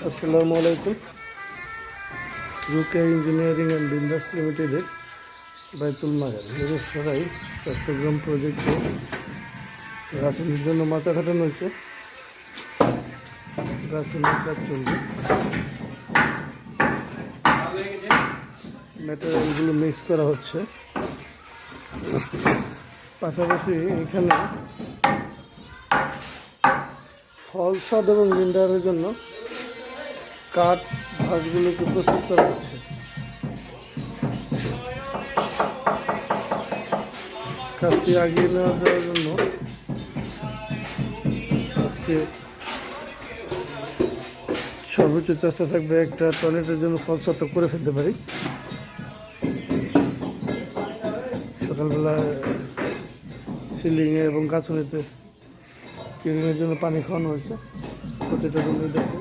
আসসালামু আলাইকুম। UK engineering and builders লিমিটেডের বাইতুল মাগার সরাই চট্টগ্রাম প্রজেক্টে গাছনের জন্য মাথা খাটানো হয়েছে। গাছনের কাজ চলবে, ম্যাটেরিয়ালগুলো মিক্স করা হচ্ছে। পাশাপাশি এখানে ফলসাদ এবং লিন্ডারের জন্য কাঠ ভাঁজগুলোকে প্রস্তুত করা হচ্ছে। কাজটি এগিয়ে নেওয়া যাওয়ার জন্য আজকে সর্বোচ্চ চেষ্টা থাকবে একটা টয়লেটের জন্য ফলসাদ করে ফেলতে পারি। সকালবেলা সিলিংয়ে এবং গাছনিতে কিউরিংয়ের জন্য পানি খাওয়ানো হয়েছে। প্রতিটা রুমে দেখে